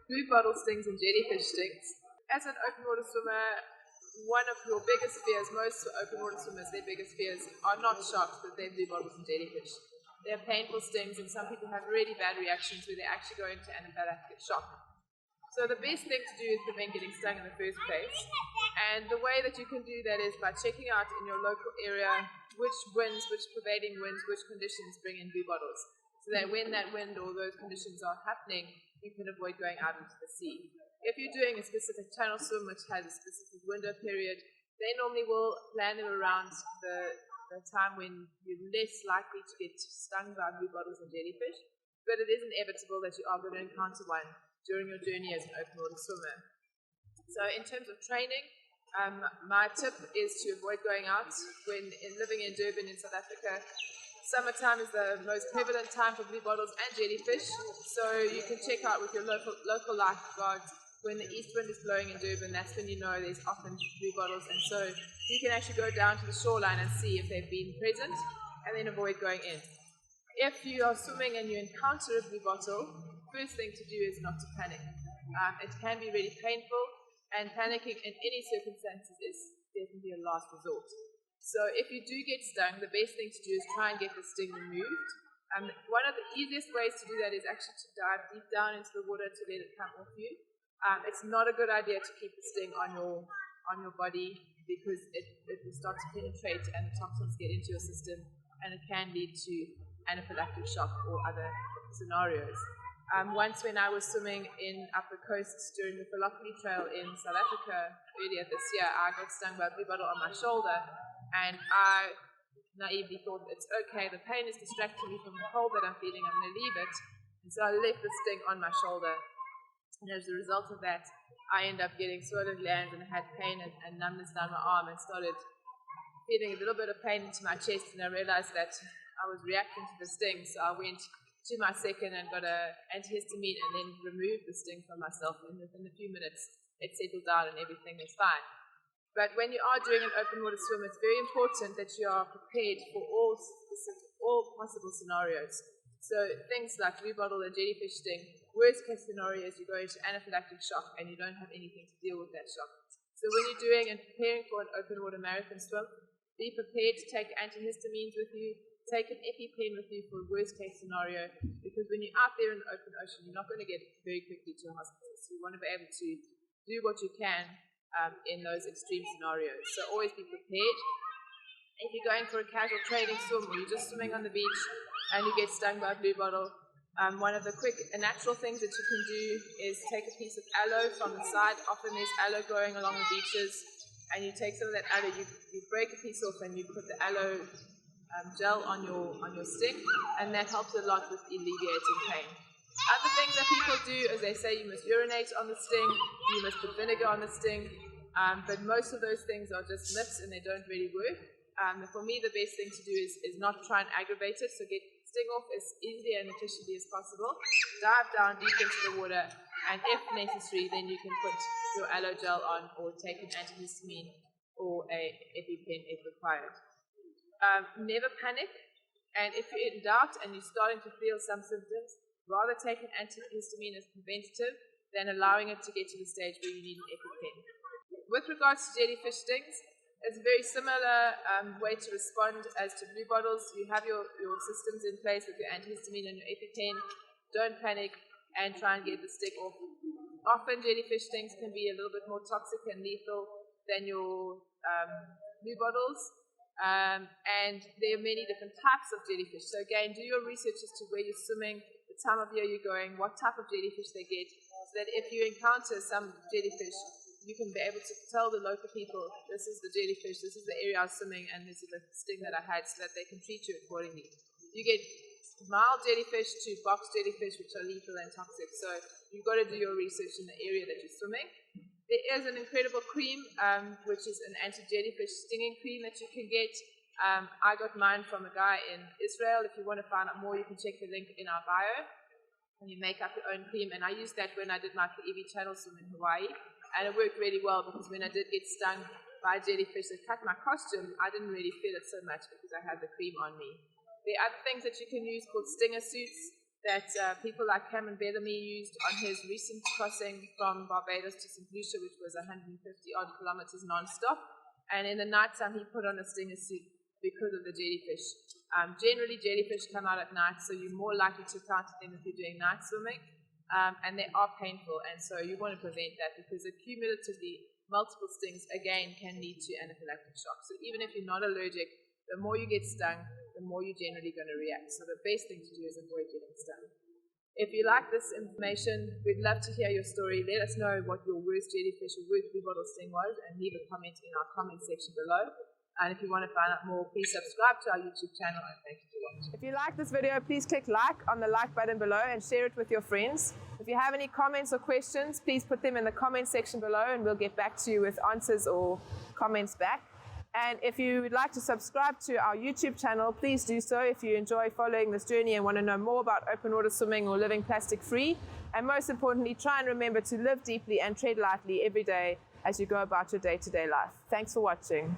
Bluebottle stings and jellyfish stings. As an open water swimmer, one of your biggest fears, most open water swimmers, their biggest fears are not sharks, but they're bluebottles and jellyfish. They're painful stings, and some people have really bad reactions where they actually go into anaphylactic shock. So the best thing to do is prevent getting stung in the first place. And the way that you can do that is by checking out in your local area which winds, which prevailing winds, which conditions bring in bluebottles. So that when that wind or those conditions are happening, you can avoid going out into the sea. If you're doing a specific channel swim which has a specific window period, they normally will plan them around the time when you're less likely to get stung by bluebottles and jellyfish, but it is inevitable that you are going to encounter one during your journey as an open water swimmer. So in terms of training, my tip is to avoid going out when living in Durban in South Africa. Summertime is the most prevalent time for bluebottles and jellyfish, so you can check out with your local lifeguards when the east wind is blowing in Durban. That's when you know there's often bluebottles, and so you can actually go down to the shoreline and see if they've been present and then avoid going in. If you are swimming and you encounter a bluebottle, first thing to do is not to panic. It can be really painful, and panicking in any circumstances is definitely a last resort. So if you do get stung, the best thing to do is try and get the sting removed. One of the easiest ways to do that is actually to dive deep down into the water to let it come off you. It's not a good idea to keep the sting on your body because it will start to penetrate and the toxins get into your system, and it can lead to anaphylactic shock or other scenarios. Once when I was swimming up the coast during the Philopoli Trail in South Africa earlier this year, I got stung by a bluebottle on my shoulder, and I naively thought, it's okay, the pain is distracting me from the cold that I'm feeling, I'm going to leave it. And so I left the sting on my shoulder, and as a result of that, I ended up getting swollen glands and had pain and numbness down my arm, and started feeling a little bit of pain into my chest, and I realized that I was reacting to the sting, so I went to my second and got an antihistamine and then removed the sting from myself, and within a few minutes it settled down and everything was fine. But when you are doing an open water swim, it's very important that you are prepared for all possible scenarios. So things like bluebottle and jellyfish sting, worst case scenario is you go into anaphylactic shock and you don't have anything to deal with that shock. So when you're doing and preparing for an open water marathon swim, be prepared to take antihistamines with you, take an EpiPen with you for a worst case scenario, because when you're out there in the open ocean, you're not going to get very quickly to a hospital. So you want to be able to do what you can in those extreme scenarios. So always be prepared. If you're going for a casual training swim or you're just swimming on the beach and you get stung by a bluebottle, one of the quick and natural things that you can do is take a piece of aloe from the side. Often there's aloe growing along the beaches, and you take some of that aloe, you break a piece off and you put the aloe gel on your sting, and that helps a lot with alleviating pain. Other things that people do is they say you must urinate on the sting, you must put vinegar on the sting, but most of those things are just myths and they don't really work. For me, the best thing to do is not try and aggravate it, so get sting off as easily and efficiently as possible, dive down deep into the water, and if necessary, then you can put your aloe gel on or take an antihistamine or a EpiPen if required. Never panic, and if you're in doubt and you're starting to feel some symptoms, rather take an antihistamine as preventative than allowing it to get to the stage where you need an EpiPen. With regards to jellyfish stings, it's a very similar way to respond as to bluebottles. You have your systems in place with your antihistamine and your EpiPen. Don't panic and try and get the stick off. Often jellyfish stings can be a little bit more toxic and lethal than your bluebottles. And there are many different types of jellyfish. So again, do your research as to where you're swimming, the time of year you're going, what type of jellyfish they get, so that if you encounter some jellyfish, you can be able to tell the local people, this is the jellyfish, this is the area I was swimming, and this is the sting that I had, so that they can treat you accordingly. You get mild jellyfish to box jellyfish, which are lethal and toxic, so you've got to do your research in the area that you're swimming. There is an incredible cream, which is an anti-jellyfish stinging cream that you can get. I got mine from a guy in Israel. If you want to find out more, you can check the link in our bio. And you make up your own cream. And I used that when I did my Kaiwi channel swim in Hawaii. And it worked really well, because when I did get stung by a jellyfish that cut my costume, I didn't really feel it so much because I had the cream on me. There are other things that you can use called stinger suits. that people like Cameron Bellamy used on his recent crossing from Barbados to St. Lucia, which was 150 odd kilometers non-stop. And in the nighttime, he put on a stinger suit because of the jellyfish. Generally, jellyfish come out at night, so you're more likely to encounter them if you're doing night swimming. And they are painful, and so you want to prevent that because accumulatively, multiple stings, again, can lead to anaphylactic shock. So even if you're not allergic, the more you get stung, the more you're generally going to react. So the best thing to do is avoid getting stung. If you like this information, we'd love to hear your story. Let us know what your worst jellyfish or worst bluebottle sting was and leave a comment in our comment section below. And if you want to find out more, please subscribe to our YouTube channel and thank you for watching. If you like this video, please click like on the like button below and share it with your friends. If you have any comments or questions, please put them in the comment section below and we'll get back to you with answers or comments back. And if you would like to subscribe to our YouTube channel, please do so if you enjoy following this journey and want to know more about open water swimming or living plastic free. And most importantly, try and remember to live deeply and tread lightly every day as you go about your day-to-day life. Thanks for watching.